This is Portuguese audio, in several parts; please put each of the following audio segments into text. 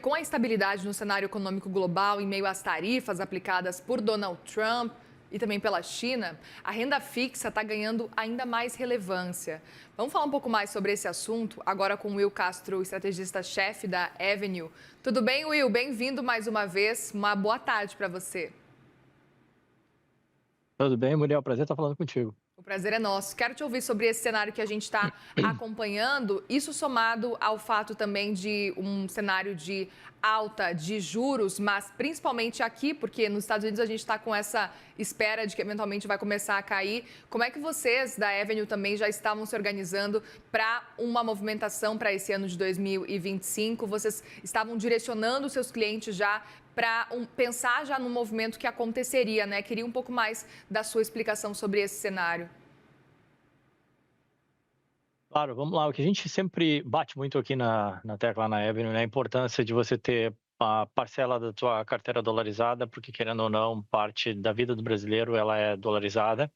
com a estabilidade no cenário econômico global em meio às tarifas aplicadas por Donald Trump e também pela China, a renda fixa está ganhando ainda mais relevância. Vamos falar um pouco mais sobre esse assunto agora com o Will Castro, estrategista-chefe da Avenue. Tudo bem, Will? Bem-vindo mais uma vez. Uma boa tarde para você. Tudo bem, Muriel? Prazer estar falando contigo. O prazer é nosso. Quero te ouvir sobre esse cenário que a gente está acompanhando, isso somado ao fato também de um cenário de alta de juros, mas principalmente aqui, porque nos Estados Unidos a gente está com essa espera de que eventualmente vai começar a cair. Como é que vocês da Avenue também já estavam se organizando para uma movimentação para esse ano de 2025? Vocês estavam direcionando seus clientes já para pensar já no movimento que aconteceria, né? Queria um pouco mais da sua explicação sobre esse cenário. Claro, vamos lá. O que a gente sempre bate muito aqui na tecla na Avenue, né? A importância de você ter a parcela da tua carteira dolarizada, porque querendo ou não, parte da vida do brasileiro ela é dolarizada.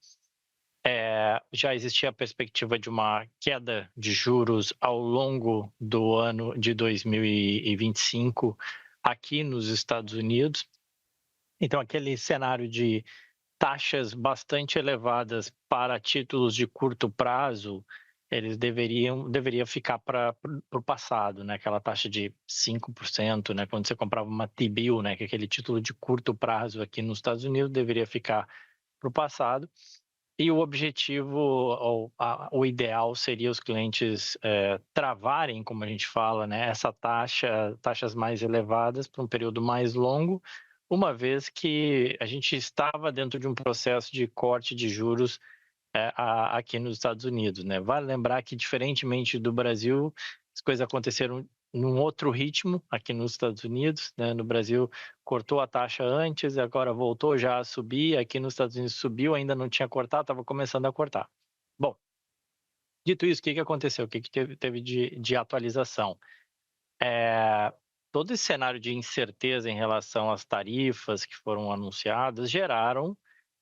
Já existia a perspectiva de uma queda de juros ao longo do ano de 2025 aqui nos Estados Unidos. Então, aquele cenário de taxas bastante elevadas para títulos de curto prazo, eles deveria ficar para o passado, né? Aquela taxa de 5%, né? Quando você comprava uma T-bill, né? Que é aquele título de curto prazo aqui nos Estados Unidos, deveria ficar para o passado. E o objetivo, o ideal seria os clientes travarem, como a gente fala, né? Essa taxas mais elevadas por um período mais longo, uma vez que a gente estava dentro de um processo de corte de juros aqui nos Estados Unidos, né? Vale lembrar que, diferentemente do Brasil, as coisas aconteceram num outro ritmo aqui nos Estados Unidos, né? No Brasil cortou a taxa antes, agora voltou já a subir, aqui nos Estados Unidos subiu, ainda não tinha cortado, estava começando a cortar. Bom, dito isso, o que aconteceu? O que teve de atualização? Todo esse cenário de incerteza em relação às tarifas que foram anunciadas geraram,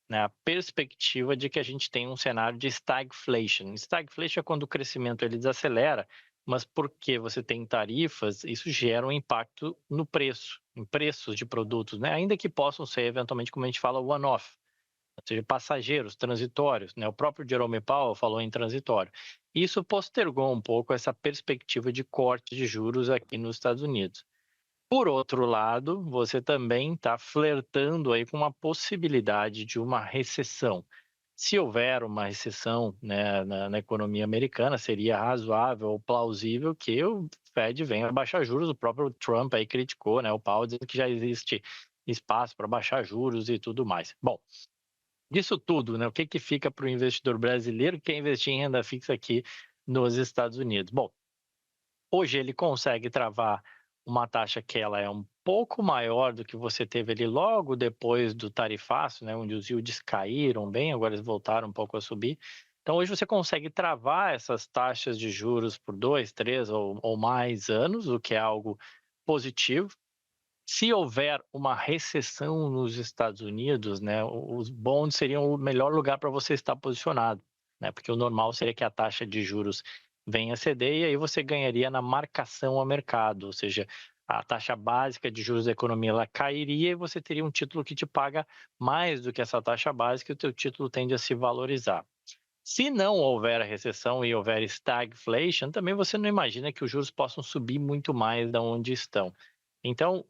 né, a perspectiva de que a gente tem um cenário de stagflation. Stagflation é quando o crescimento ele desacelera, mas porque você tem tarifas, isso gera um impacto no preço, em preços de produtos, né? Ainda que possam ser, eventualmente, como a gente fala, one-off, ou seja, passageiros, transitórios, né? O próprio Jerome Powell falou em transitório. Isso postergou um pouco essa perspectiva de corte de juros aqui nos Estados Unidos. Por outro lado, você também está flertando aí com uma possibilidade de uma recessão. Se houver uma recessão, né, na economia americana, seria razoável ou plausível que o Fed venha baixar juros. O próprio Trump aí criticou, né, o Powell, dizendo que já existe espaço para baixar juros e tudo mais. Bom, disso tudo, né, o que fica para o investidor brasileiro que quer investir em renda fixa aqui nos Estados Unidos? Bom, hoje ele consegue travar uma taxa que ela é um pouco maior do que você teve ali logo depois do tarifaço, né, onde os yields caíram bem, agora eles voltaram um pouco a subir. Então, hoje você consegue travar essas taxas de juros por 2, 3 ou mais anos, o que é algo positivo. Se houver uma recessão nos Estados Unidos, né, os bonds seriam o melhor lugar para você estar posicionado, né, porque o normal seria que a taxa de juros venha a ceder e aí você ganharia na marcação ao mercado, ou seja, a taxa básica de juros da economia ela cairia e você teria um título que te paga mais do que essa taxa básica e o teu título tende a se valorizar. Se não houver a recessão e houver stagflation, também você não imagina que os juros possam subir muito mais da onde estão. Então,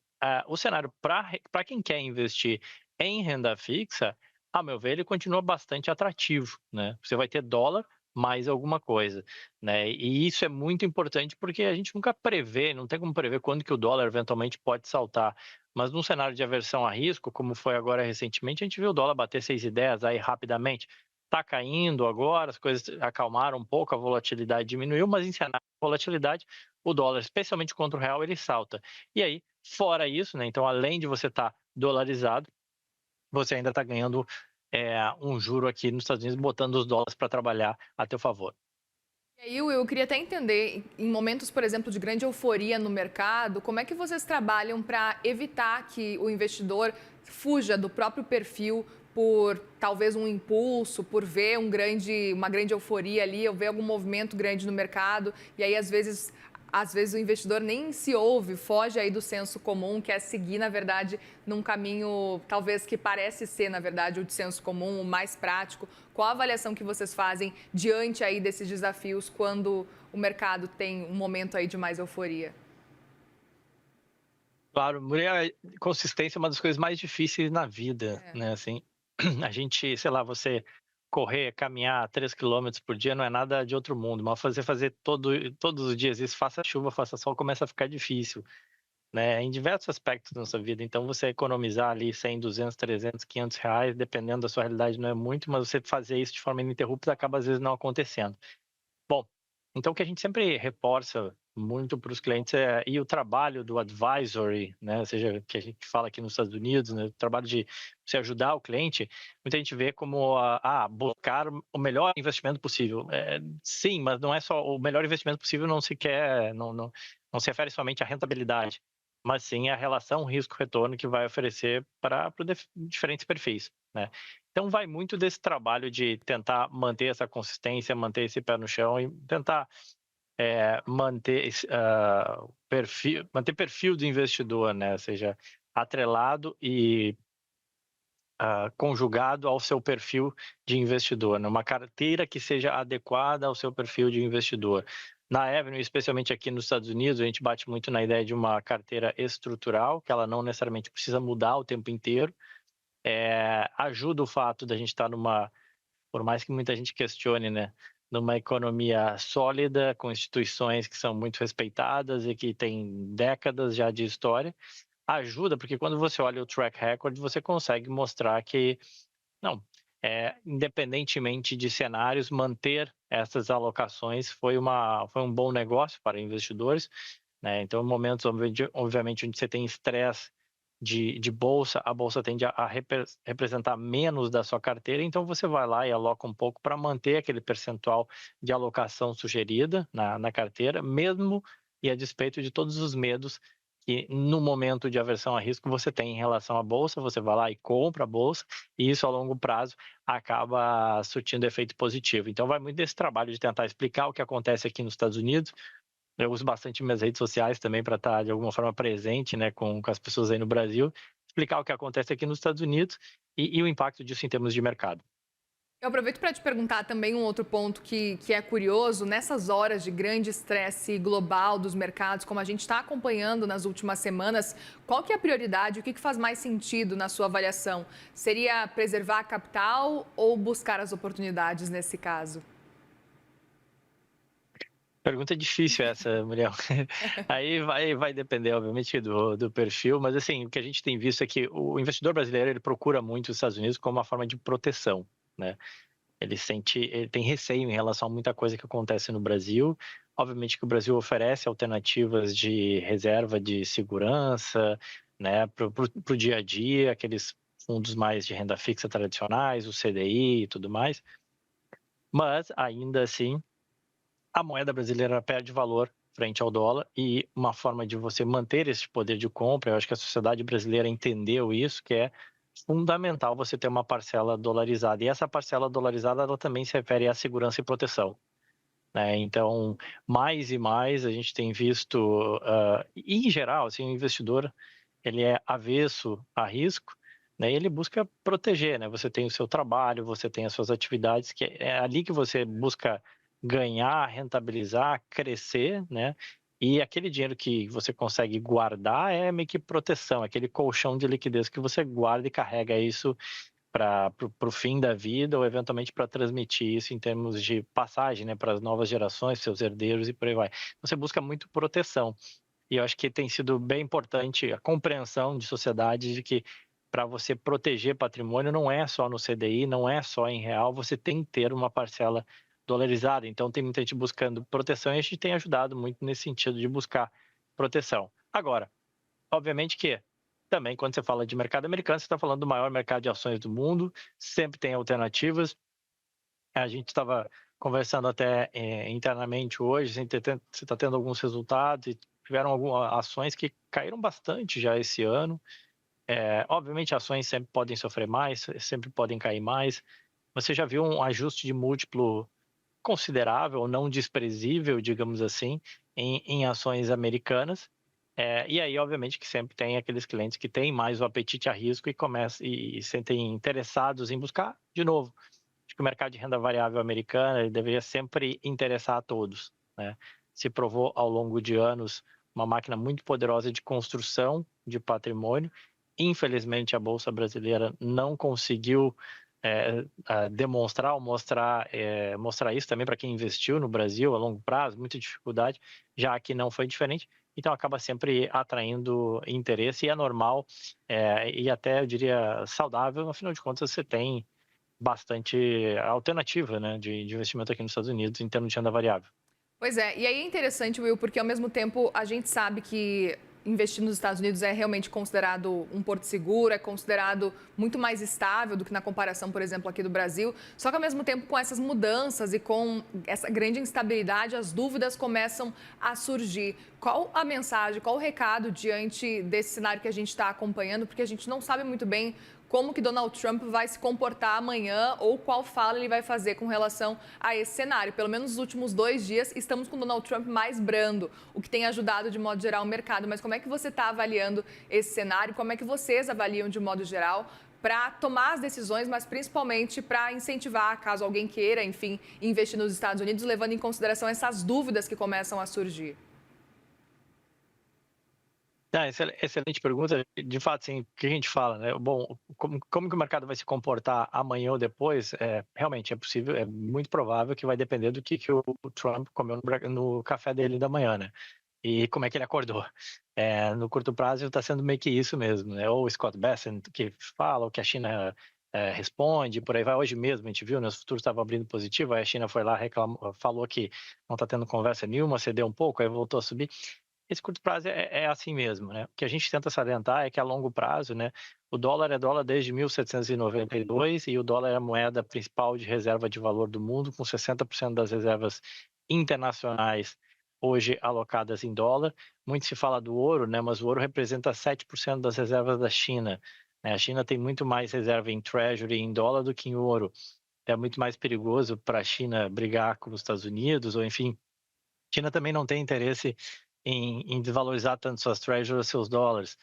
o cenário para quem quer investir em renda fixa, a meu ver, ele continua bastante atrativo, né? Você vai ter dólar mais alguma coisa, né? E isso é muito importante porque a gente nunca prevê, não tem como prever quando que o dólar eventualmente pode saltar. Mas num cenário de aversão a risco, como foi agora recentemente, a gente viu o dólar bater 6,10 aí rapidamente. Está caindo agora, as coisas acalmaram um pouco, a volatilidade diminuiu, mas em cenário de volatilidade, o dólar, especialmente contra o real, ele salta. E aí, fora isso, né, então além de você estar dolarizado, você ainda está ganhando um juro aqui nos Estados Unidos, botando os dólares para trabalhar a teu favor. E aí, Will, eu queria até entender, em momentos, por exemplo, de grande euforia no mercado, como é que vocês trabalham para evitar que o investidor fuja do próprio perfil por talvez um impulso, por ver uma grande euforia ali, ou ver algum movimento grande no mercado, e aí às vezes às vezes o investidor nem se ouve, foge aí do senso comum, quer seguir, na verdade, num caminho talvez que parece ser, na verdade, o de senso comum, o mais prático. Qual a avaliação que vocês fazem diante aí desses desafios quando o mercado tem um momento aí de mais euforia? Claro, mulher, consistência é uma das coisas mais difíceis na vida, É. né, assim, a gente, sei lá, você correr, caminhar 3 quilômetros por dia não é nada de outro mundo, mas fazer todos os dias isso, faça chuva, faça sol, começa a ficar difícil, né, em diversos aspectos da nossa vida. Então você economizar ali 100, 200, 300, R$ 500, dependendo da sua realidade, não é muito, mas você fazer isso de forma ininterrupta acaba às vezes não acontecendo. Bom, então o que a gente sempre reforça muito para os clientes e o trabalho do advisory, né, ou seja, que a gente fala aqui nos Estados Unidos, né, o trabalho de você ajudar o cliente, muita gente vê como buscar o melhor investimento possível. Sim, mas não é só o melhor investimento possível, não se quer, não se refere somente à rentabilidade, mas sim à relação risco-retorno que vai oferecer para diferentes perfis, né? Então vai muito desse trabalho de tentar manter essa consistência, manter esse pé no chão e tentar manter perfil do investidor, né? Ou seja, atrelado e conjugado ao seu perfil de investidor, né? Uma carteira que seja adequada ao seu perfil de investidor. Na Avenue, especialmente aqui nos Estados Unidos, a gente bate muito na ideia de uma carteira estrutural, que ela não necessariamente precisa mudar o tempo inteiro. Ajuda o fato da gente estar por mais que muita gente questione, né, numa economia sólida, com instituições que são muito respeitadas e que têm décadas já de história, ajuda, porque quando você olha o track record, você consegue mostrar que, não, independentemente de cenários, manter essas alocações foi um bom negócio para investidores, né? Então, em momentos, obviamente, onde você tem estresse de bolsa, a bolsa tende a representar menos da sua carteira, então você vai lá e aloca um pouco para manter aquele percentual de alocação sugerida na carteira, mesmo e a despeito de todos os medos que no momento de aversão a risco você tem em relação à bolsa, você vai lá e compra a bolsa, e isso a longo prazo acaba surtindo efeito positivo. Então vai muito desse trabalho de tentar explicar o que acontece aqui nos Estados Unidos. Eu uso bastante minhas redes sociais também para estar de alguma forma presente, né, com as pessoas aí no Brasil, explicar o que acontece aqui nos Estados Unidos e o impacto disso em termos de mercado. Eu aproveito para te perguntar também um outro ponto que é curioso. Nessas horas de grande estresse global dos mercados, como a gente está acompanhando nas últimas semanas, qual que é a prioridade? O que faz mais sentido na sua avaliação? Seria preservar a capital ou buscar as oportunidades nesse caso? Pergunta difícil essa, Muriel. Aí vai depender, obviamente, do perfil, mas assim, o que a gente tem visto é que o investidor brasileiro ele procura muito os Estados Unidos como uma forma de proteção, né? Ele tem receio em relação a muita coisa que acontece no Brasil. Obviamente que o Brasil oferece alternativas de reserva de segurança, né, para o dia a dia, aqueles fundos mais de renda fixa tradicionais, o CDI e tudo mais. Mas, ainda assim, a moeda brasileira perde valor frente ao dólar e uma forma de você manter esse poder de compra, eu acho que a sociedade brasileira entendeu isso, que é fundamental você ter uma parcela dolarizada. E essa parcela dolarizada, ela também se refere à segurança e proteção, né? Então, mais e mais a gente tem visto, e em geral, assim, o investidor ele é avesso a risco, né? E ele busca proteger, né? Você tem o seu trabalho, você tem as suas atividades, que é ali que você busca ganhar, rentabilizar, crescer, né? E aquele dinheiro que você consegue guardar é meio que proteção, aquele colchão de liquidez que você guarda e carrega isso para o fim da vida ou eventualmente para transmitir isso em termos de passagem, né, para as novas gerações, seus herdeiros e por aí vai. Você busca muito proteção. E eu acho que tem sido bem importante a compreensão de sociedade de que para você proteger patrimônio não é só no CDI, não é só em real, você tem que ter uma parcela dolarizada. Então tem muita gente buscando proteção e a gente tem ajudado muito nesse sentido de buscar proteção. Agora, obviamente que também quando você fala de mercado americano, você está falando do maior mercado de ações do mundo, sempre tem alternativas. A gente estava conversando até internamente hoje, você está tendo alguns resultados e tiveram algumas ações que caíram bastante já esse ano. Obviamente, ações sempre podem sofrer mais, sempre podem cair mais. Você já viu um ajuste de múltiplo considerável, não desprezível, digamos assim, em ações americanas. E aí, obviamente, que sempre tem aqueles clientes que têm mais o apetite a risco e sentem interessados em buscar, de novo. Acho que o mercado de renda variável americano ele deveria sempre interessar a todos, né? Se provou ao longo de anos uma máquina muito poderosa de construção de patrimônio. Infelizmente, a Bolsa Brasileira não conseguiu demonstrar ou mostrar isso também para quem investiu no Brasil a longo prazo, muita dificuldade, já que não foi diferente. Então, acaba sempre atraindo interesse e é normal e até, eu diria, saudável. Afinal de contas, você tem bastante alternativa, né, de investimento aqui nos Estados Unidos em termos de renda variável. Pois é, e aí é interessante, Will, porque ao mesmo tempo a gente sabe que investir nos Estados Unidos é realmente considerado um porto seguro, é considerado muito mais estável do que na comparação, por exemplo, aqui do Brasil. Só que ao mesmo tempo, com essas mudanças e com essa grande instabilidade, as dúvidas começam a surgir. Qual a mensagem, qual o recado diante desse cenário que a gente está acompanhando? Porque a gente não sabe muito bem como que Donald Trump vai se comportar amanhã ou qual fala ele vai fazer com relação a esse cenário. Pelo menos nos últimos 2 dias, estamos com Donald Trump mais brando, o que tem ajudado de modo geral o mercado. Mas como é que você está avaliando esse cenário? Como é que vocês avaliam de modo geral para tomar as decisões, mas principalmente para incentivar, caso alguém queira, enfim, investir nos Estados Unidos, levando em consideração essas dúvidas que começam a surgir? Excelente pergunta. De fato, sim, o que a gente fala, né? Bom, como que o mercado vai se comportar amanhã ou depois? Realmente é possível, é muito provável que vai depender do que o Trump comeu no café dele da manhã, né? E como é que ele acordou. No curto prazo está sendo meio que isso mesmo, né? Ou o Scott Bessent que fala, ou que a China responde, por aí vai. Hoje mesmo a gente viu, né? Os futuros estavam abrindo positivo, aí a China foi lá, reclamou, falou que não está tendo conversa nenhuma, cedeu um pouco, aí voltou a subir. Esse curto prazo é assim mesmo, né? O que a gente tenta salientar é que a longo prazo, né, o dólar é dólar desde 1792 e o dólar é a moeda principal de reserva de valor do mundo, com 60% das reservas internacionais hoje alocadas em dólar. Muito se fala do ouro, né, mas o ouro representa 7% das reservas da China, né? A China tem muito mais reserva em treasury em dólar do que em ouro. É muito mais perigoso para a China brigar com os Estados Unidos, ou enfim, a China também não tem interesse em desvalorizar tanto suas treasuries, seus dólares.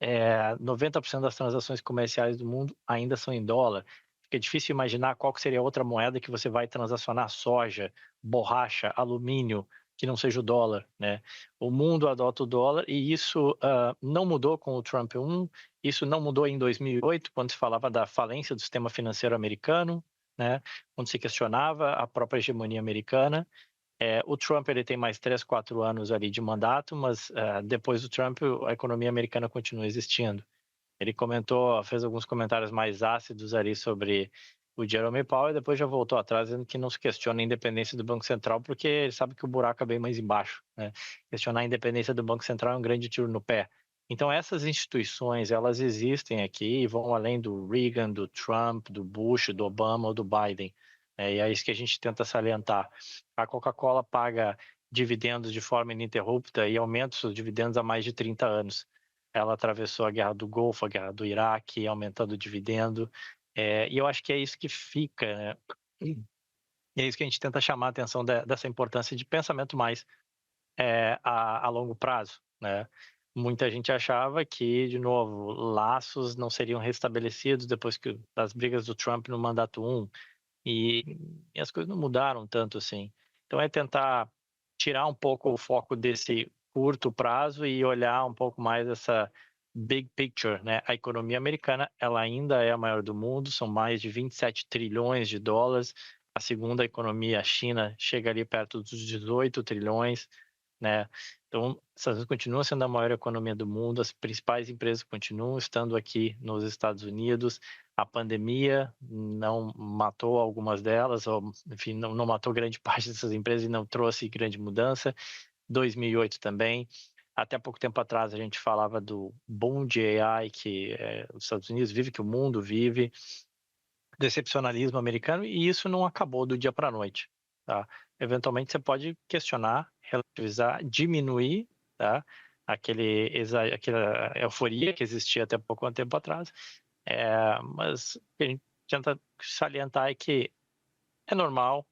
90% das transações comerciais do mundo ainda são em dólar. Fica difícil imaginar qual que seria outra moeda que você vai transacionar soja, borracha, alumínio, que não seja o dólar, né? O mundo adota o dólar e isso não mudou com o Trump 1, isso não mudou em 2008, quando se falava da falência do sistema financeiro americano, né? Quando se questionava a própria hegemonia americana. O Trump ele tem mais 3, 4 anos ali de mandato, mas depois do Trump a economia americana continua existindo. Ele fez alguns comentários mais ácidos ali sobre o Jerome Powell e depois já voltou atrás, dizendo que não se questiona a independência do Banco Central, porque ele sabe que o buraco é bem mais embaixo, né? Questionar a independência do Banco Central é um grande tiro no pé. Então essas instituições, elas existem aqui e vão além do Reagan, do Trump, do Bush, do Obama ou do Biden. E é isso que a gente tenta salientar. A Coca-Cola paga dividendos de forma ininterrupta e aumenta os seus dividendos há mais de 30 anos. Ela atravessou a guerra do Golfo, a guerra do Iraque, aumentando o dividendo. E eu acho que é isso que fica, né? E é isso que a gente tenta chamar a atenção dessa importância de pensamento mais a longo prazo, né? Muita gente achava que, de novo, laços não seriam restabelecidos depois das brigas do Trump no mandato 1, e as coisas não mudaram tanto assim. Então é tentar tirar um pouco o foco desse curto prazo e olhar um pouco mais essa big picture, né? A economia americana, ela ainda é a maior do mundo, são mais de 27 trilhões de dólares. A segunda economia, a China, chega ali perto dos 18 trilhões, né? Então, os Estados Unidos continua sendo a maior economia do mundo, as principais empresas continuam estando aqui nos Estados Unidos. A pandemia não matou algumas delas, ou enfim, não matou grande parte dessas empresas e não trouxe grande mudança. 2008 também. Até pouco tempo atrás a gente falava do boom de AI que os Estados Unidos vive, que o mundo vive, do excepcionalismo americano, e isso não acabou do dia para a noite. Tá? Eventualmente você pode questionar, relativizar, diminuir, tá? Aquela euforia que existia até pouco tempo atrás, mas o que a gente tenta salientar é que é normal,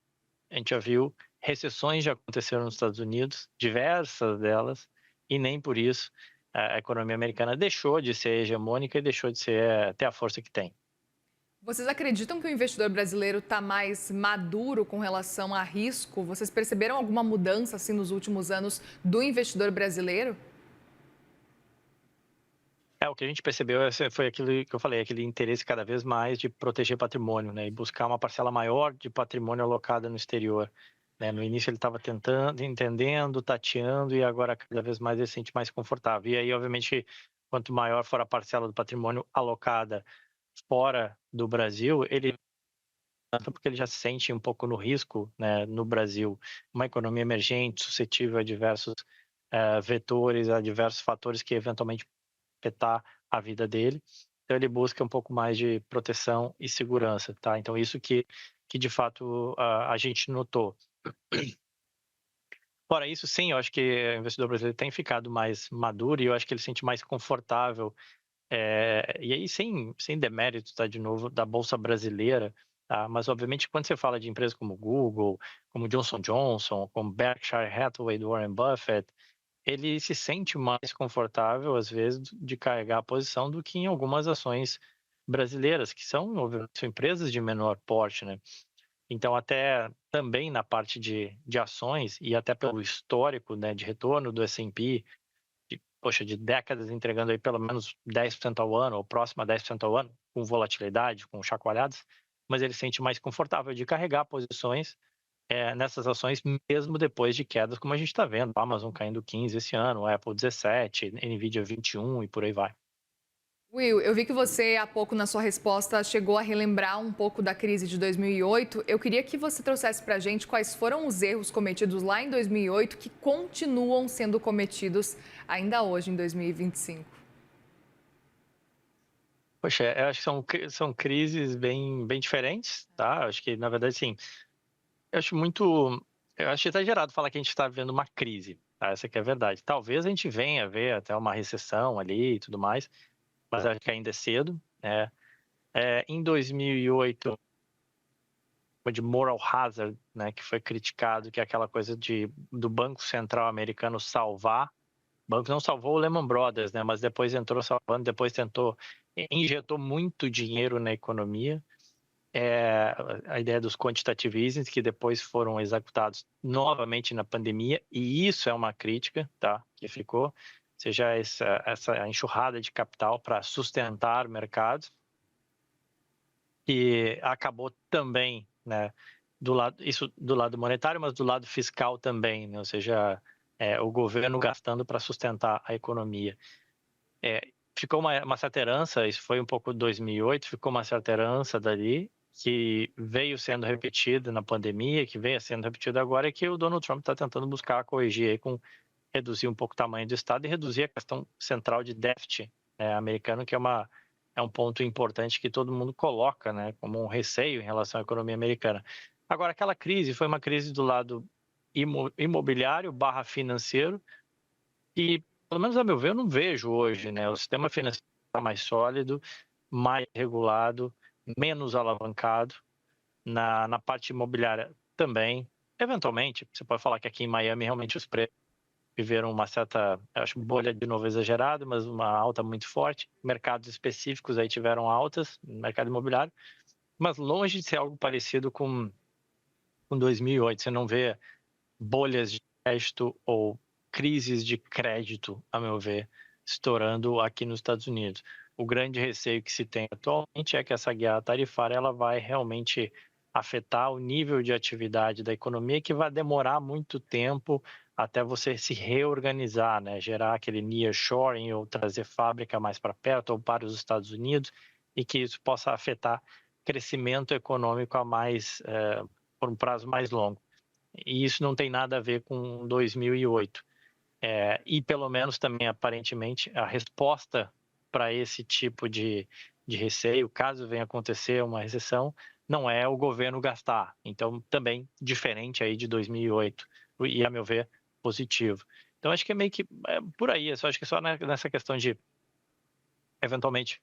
A gente já viu recessões já aconteceram nos Estados Unidos, diversas delas, e nem por isso a economia americana deixou de ser hegemônica e deixou de ser ter a força que tem. Vocês acreditam que o investidor brasileiro está mais maduro com relação a risco? Vocês perceberam alguma mudança assim nos últimos anos do investidor brasileiro? O que a gente percebeu foi aquilo que eu falei, aquele interesse cada vez mais de proteger patrimônio, né, e buscar uma parcela maior de patrimônio alocada no exterior. Né, no início ele estava tentando, entendendo, tateando, e agora cada vez mais ele se sente mais confortável. E aí, obviamente, quanto maior for a parcela do patrimônio alocada fora do Brasil, ele porque ele já se sente um pouco no risco, né, no Brasil, uma economia emergente, suscetível a diversos vetores, a diversos fatores que eventualmente afetar a vida dele. Então ele busca um pouco mais de proteção e segurança, tá? Então isso que de fato a gente notou. Fora isso, sim, eu acho que o investidor brasileiro tem ficado mais maduro e eu acho que ele se sente mais confortável. E aí, sem demérito, tá, de novo, da Bolsa Brasileira, tá? Mas, obviamente, quando você fala de empresas como Google, como Johnson Johnson, como Berkshire Hathaway do Warren Buffett, ele se sente mais confortável, às vezes, de carregar a posição do que em algumas ações brasileiras, que são, obviamente, são empresas de menor porte, né? Então, até também na parte de ações e até pelo histórico, né, de retorno do S&P, de décadas entregando aí pelo menos 10% ao ano, ou próximo a 10% ao ano, com volatilidade, com chacoalhadas, mas ele se sente mais confortável de carregar posições nessas ações, mesmo depois de quedas, como a gente está vendo, a Amazon caindo 15 esse ano, a Apple 17, Nvidia 21 e por aí vai. Will, eu vi que você há pouco na sua resposta chegou a relembrar um pouco da crise de 2008. Eu queria que você trouxesse para a gente quais foram os erros cometidos lá em 2008 que continuam sendo cometidos ainda hoje em 2025. Poxa, eu acho que são crises bem diferentes, tá? Eu acho que, na verdade, sim, eu acho muito, eu acho exagerado falar que a gente está vivendo uma crise, tá? Essa que é a verdade. Talvez a gente venha a ver até uma recessão ali e tudo mais, mas acho que ainda é cedo, né? Em 2008, de moral hazard, né, que foi criticado, que é aquela coisa do Banco Central americano salvar. O banco não salvou o Lehman Brothers, né, mas depois entrou salvando, depois injetou muito dinheiro na economia. A ideia dos quantitative easing, que depois foram executados novamente na pandemia, e isso é uma crítica, tá, que ficou, ou seja, essa enxurrada de capital para sustentar mercados, que acabou também, né, isso do lado monetário, mas do lado fiscal também, né, ou seja, o governo gastando para sustentar a economia. Ficou uma certa herança, isso foi um pouco de 2008, ficou uma certa herança dali, que veio sendo repetida na pandemia, que veio sendo repetida agora, e que o Donald Trump está tentando buscar corrigir aí reduzir um pouco o tamanho do Estado e reduzir a questão central de déficit americano, que é um ponto importante que todo mundo coloca, né, como um receio em relação à economia americana. Agora, aquela crise foi uma crise do lado imobiliário barra financeiro, e, pelo menos a meu ver, eu não vejo hoje, né, o sistema financeiro está mais sólido, mais regulado, menos alavancado, na parte imobiliária também. Eventualmente, você pode falar que aqui em Miami realmente os preços viveram uma certa, eu acho, bolha de novo exagerado, mas uma alta muito forte. Mercados específicos aí tiveram altas no mercado imobiliário, mas longe de ser algo parecido com 2008. Você não vê bolhas de crédito ou crises de crédito, a meu ver, estourando aqui nos Estados Unidos. O grande receio que se tem atualmente é que essa guerra tarifária ela vai realmente afetar o nível de atividade da economia, que vai demorar muito tempo até você se reorganizar, né? Gerar aquele nearshoring ou trazer fábrica mais para perto ou para os Estados Unidos, e que isso possa afetar crescimento econômico por um prazo mais longo. E isso não tem nada a ver com 2008. E pelo menos também, aparentemente, a resposta para esse tipo de receio, caso venha acontecer uma recessão, não é o governo gastar. Então, também diferente aí de 2008, e a meu ver, positivo. Então, acho que é meio que por aí. Eu acho que é só nessa questão de, eventualmente,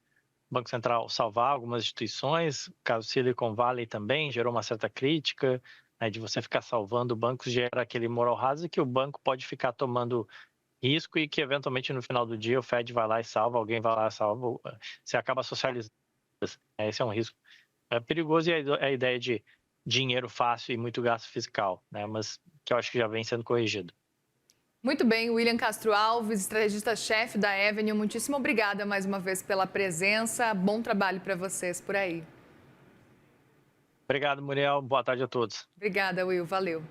o Banco Central salvar algumas instituições, o caso Silicon Valley também gerou uma certa crítica, né, de você ficar salvando bancos, gera aquele moral hazard que o banco pode ficar tomando risco e que eventualmente no final do dia o Fed vai lá e salva, alguém vai lá e salva, você acaba socializando. Esse é um risco perigoso e a ideia de dinheiro fácil e muito gasto fiscal, né, mas que eu acho que já vem sendo corrigido. Muito bem, William Castro Alves, estrategista-chefe da Avenue, muitíssimo obrigada mais uma vez pela presença. Bom trabalho para vocês por aí. Obrigado, Muriel. Boa tarde a todos. Obrigada, Will. Valeu.